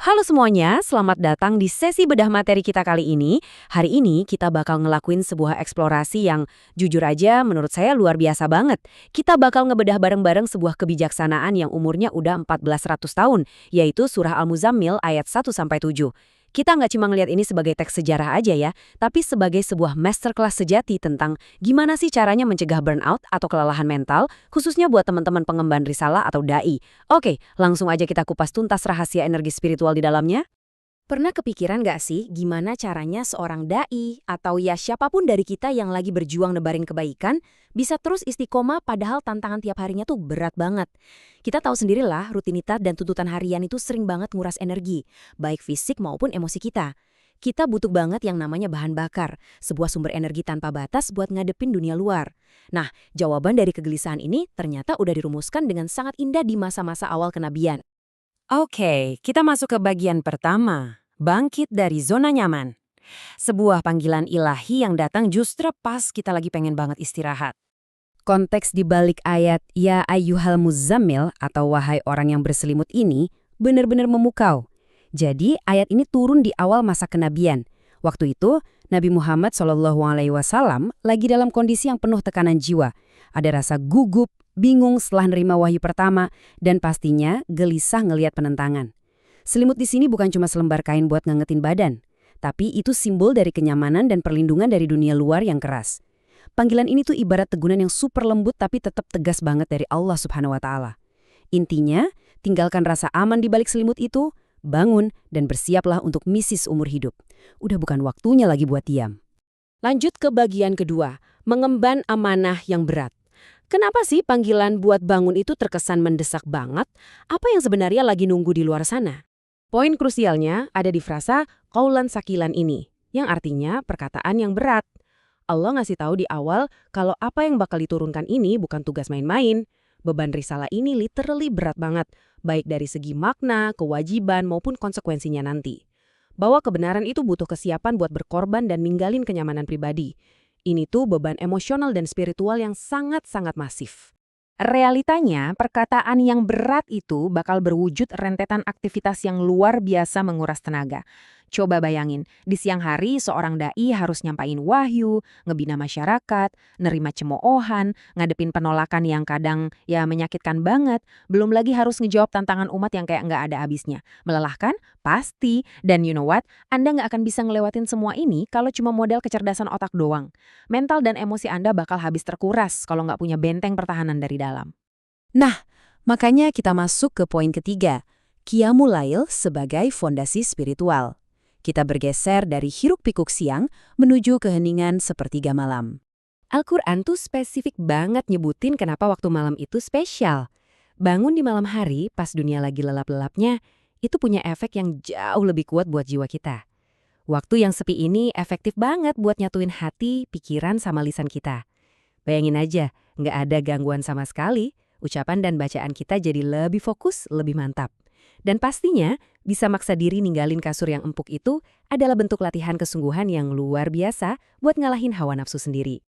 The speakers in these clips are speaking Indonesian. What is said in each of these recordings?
Halo semuanya, selamat datang di sesi bedah materi kita kali ini. Hari ini kita bakal ngelakuin sebuah eksplorasi yang jujur aja menurut saya luar biasa banget. Kita bakal ngebedah bareng-bareng sebuah kebijaksanaan yang umurnya udah 1400 tahun, yaitu Surah Al-Muzammil ayat 1-7. Kita nggak cuma ngelihat ini sebagai teks sejarah aja ya, tapi sebagai sebuah masterclass sejati tentang gimana sih caranya mencegah burnout atau kelelahan mental, khususnya buat teman-teman pengemban risalah atau dai. Oke, langsung aja kita kupas tuntas rahasia energi spiritual di dalamnya. Pernah kepikiran nggak sih gimana caranya seorang dai atau ya siapapun dari kita yang lagi berjuang nebarin kebaikan bisa terus istiqomah padahal tantangan tiap harinya tuh berat banget. Kita tahu sendirilah rutinitas dan tuntutan harian itu sering banget nguras energi, baik fisik maupun emosi kita. Kita butuh banget yang namanya bahan bakar, sebuah sumber energi tanpa batas buat ngadepin dunia luar. Nah, jawaban dari kegelisahan ini ternyata udah dirumuskan dengan sangat indah di masa-masa awal kenabian. Oke, kita masuk ke bagian pertama. Bangkit dari zona nyaman. Sebuah panggilan ilahi yang datang justru pas kita lagi pengen banget istirahat. Konteks di balik ayat Ya ayyuhal muzammil atau wahai orang yang berselimut ini benar-benar memukau. Jadi ayat ini turun di awal masa kenabian. Waktu itu Nabi Muhammad SAW lagi dalam kondisi yang penuh tekanan jiwa. Ada rasa gugup, bingung setelah nerima wahyu pertama, dan pastinya gelisah ngelihat penentangan. Selimut di sini bukan cuma selembar kain buat ngangetin badan, tapi itu simbol dari kenyamanan dan perlindungan dari dunia luar yang keras. Panggilan ini tuh ibarat tegunan yang super lembut tapi tetap tegas banget dari Allah Subhanahu wa Ta'ala. Intinya, tinggalkan rasa aman di balik selimut itu, bangun dan bersiaplah untuk misi seumur hidup. Udah bukan waktunya lagi buat diam. Lanjut ke bagian kedua, mengemban amanah yang berat. Kenapa sih panggilan buat bangun itu terkesan mendesak banget? Apa yang sebenarnya lagi nunggu di luar sana? Poin krusialnya ada di frasa qaulan sakilan ini, yang artinya perkataan yang berat. Allah ngasih tahu di awal kalau apa yang bakal diturunkan ini bukan tugas main-main. Beban risalah ini literally berat banget, baik dari segi makna, kewajiban, maupun konsekuensinya nanti. Bahwa kebenaran itu butuh kesiapan buat berkorban dan ninggalin kenyamanan pribadi. Ini tuh beban emosional dan spiritual yang sangat-sangat masif. Realitanya, perkataan yang berat itu bakal berwujud rentetan aktivitas yang luar biasa menguras tenaga. Coba bayangin, di siang hari seorang dai harus nyampain wahyu, ngebina masyarakat, nerima cemoohan, ngadepin penolakan yang kadang ya menyakitkan banget, belum lagi harus ngejawab tantangan umat yang kayak nggak ada habisnya. Melelahkan? Pasti. Dan you know what? Anda nggak akan bisa ngelewatin semua ini kalau cuma modal kecerdasan otak doang. Mental dan emosi Anda bakal habis terkuras kalau nggak punya benteng pertahanan dari dalam. Nah, makanya kita masuk ke poin ketiga, Qiyamul Lail sebagai fondasi spiritual. Kita bergeser dari hiruk-pikuk siang menuju keheningan sepertiga malam. Al-Quran tuh spesifik banget nyebutin kenapa waktu malam itu spesial. Bangun di malam hari pas dunia lagi lelap-lelapnya, itu punya efek yang jauh lebih kuat buat jiwa kita. Waktu yang sepi ini efektif banget buat nyatuin hati, pikiran, sama lisan kita. Bayangin aja, nggak ada gangguan sama sekali, ucapan dan bacaan kita jadi lebih fokus, lebih mantap. Dan pastinya, bisa maksa diri ninggalin kasur yang empuk itu adalah bentuk latihan kesungguhan yang luar biasa buat ngalahin hawa nafsu sendiri.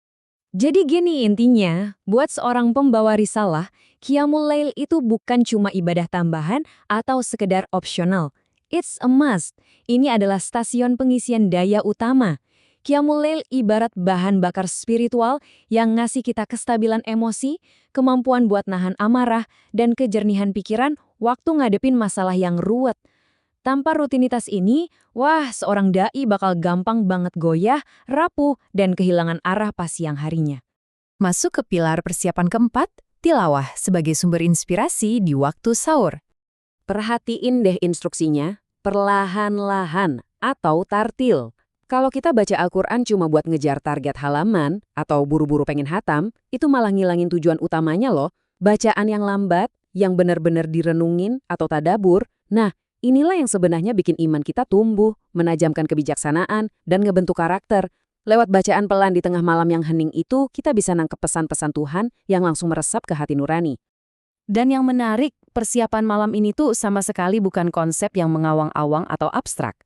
Jadi gini intinya, buat seorang pembawa risalah, Qiyamul Lail itu bukan cuma ibadah tambahan atau sekedar opsional. It's a must. Ini adalah stasiun pengisian daya utama. Qiyamul Lail ibarat bahan bakar spiritual yang ngasih kita kestabilan emosi, kemampuan buat nahan amarah, dan kejernihan pikiran waktu ngadepin masalah yang ruwet. Tanpa rutinitas ini, wah seorang dai bakal gampang banget goyah, rapuh, dan kehilangan arah pas siang harinya. Masuk ke pilar persiapan keempat, tilawah sebagai sumber inspirasi di waktu sahur. Perhatiin deh instruksinya, perlahan-lahan atau tartil. Kalau kita baca Al-Quran cuma buat ngejar target halaman atau buru-buru pengen hatam, itu malah ngilangin tujuan utamanya loh. Bacaan yang lambat, yang benar-benar direnungin atau tadabur, nah inilah yang sebenarnya bikin iman kita tumbuh, menajamkan kebijaksanaan, dan ngebentuk karakter. Lewat bacaan pelan di tengah malam yang hening itu, kita bisa nangkep pesan-pesan Tuhan yang langsung meresap ke hati nurani. Dan yang menarik, persiapan malam ini tuh sama sekali bukan konsep yang mengawang-awang atau abstrak.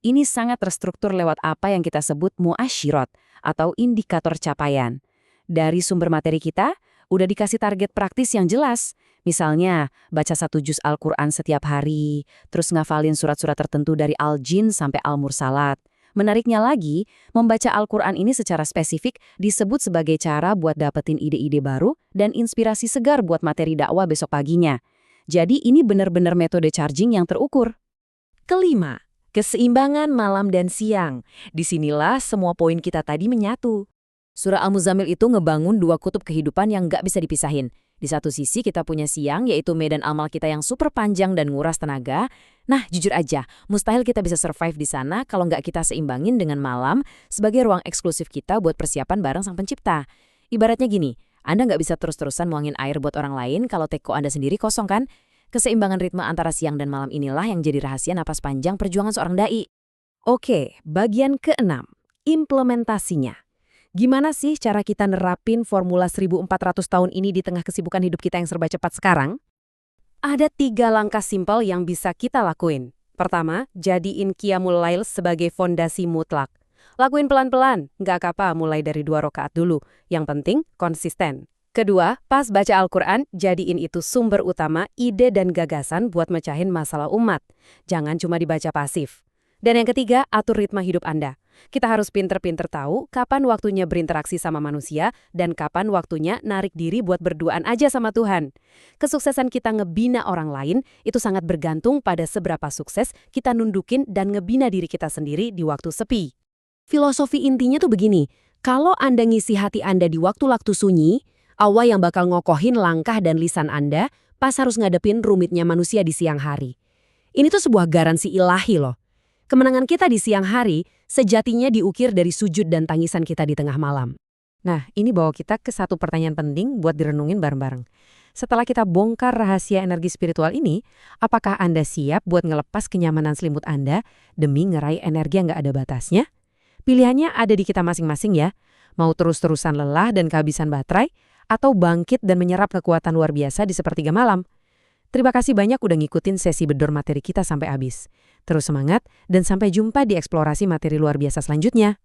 Ini sangat terstruktur lewat apa yang kita sebut muasyirat atau indikator capaian. Dari sumber materi kita, udah dikasih target praktis yang jelas. Misalnya, baca 1 juz Al-Quran setiap hari, terus ngafalin surat-surat tertentu dari Al-Jin sampai Al-Mursalat. Menariknya lagi, membaca Al-Quran ini secara spesifik disebut sebagai cara buat dapetin ide-ide baru dan inspirasi segar buat materi dakwah besok paginya. Jadi ini benar-benar metode charging yang terukur. Kelima, keseimbangan malam dan siang. Disinilah semua poin kita tadi menyatu. Surah Al-Muzammil itu ngebangun 2 kutub kehidupan yang nggak bisa dipisahin. Di satu sisi kita punya siang, yaitu medan amal kita yang super panjang dan nguras tenaga. Nah, jujur aja, mustahil kita bisa survive di sana kalau nggak kita seimbangin dengan malam sebagai ruang eksklusif kita buat persiapan bareng Sang Pencipta. Ibaratnya gini, Anda nggak bisa terus-terusan nuangin air buat orang lain kalau teko Anda sendiri kosong kan? Keseimbangan ritme antara siang dan malam inilah yang jadi rahasia napas panjang perjuangan seorang dai. Oke, bagian keenam, implementasinya. Gimana sih cara kita nerapin formula 1400 tahun ini di tengah kesibukan hidup kita yang serba cepat sekarang? Ada 3 langkah simpel yang bisa kita lakuin. Pertama, jadiin Qiyamul Lail sebagai fondasi mutlak. Lakuin pelan-pelan, nggak apa-apa mulai dari 2 rakaat dulu. Yang penting, konsisten. Kedua, pas baca Al-Quran, jadiin itu sumber utama ide dan gagasan buat mecahin masalah umat. Jangan cuma dibaca pasif. Dan yang ketiga, atur ritme hidup Anda. Kita harus pinter-pinter tahu kapan waktunya berinteraksi sama manusia dan kapan waktunya narik diri buat berduaan aja sama Tuhan. Kesuksesan kita ngebina orang lain itu sangat bergantung pada seberapa sukses kita nundukin dan ngebina diri kita sendiri di waktu sepi. Filosofi intinya tuh begini, kalau Anda ngisi hati Anda di waktu-waktu sunyi, Allah yang bakal ngokohin langkah dan lisan Anda pas harus ngadepin rumitnya manusia di siang hari. Ini tuh sebuah garansi ilahi loh. Kemenangan kita di siang hari sejatinya diukir dari sujud dan tangisan kita di tengah malam. Nah, ini bawa kita ke satu pertanyaan penting buat direnungin bareng-bareng. Setelah kita bongkar rahasia energi spiritual ini, apakah Anda siap buat ngelepas kenyamanan selimut Anda demi ngeraih energi yang nggak ada batasnya? Pilihannya ada di kita masing-masing ya. Mau terus-terusan lelah dan kehabisan baterai, atau bangkit dan menyerap kekuatan luar biasa di sepertiga malam. Terima kasih banyak udah ngikutin sesi bedor materi kita sampai habis. Terus semangat dan sampai jumpa di eksplorasi materi luar biasa selanjutnya.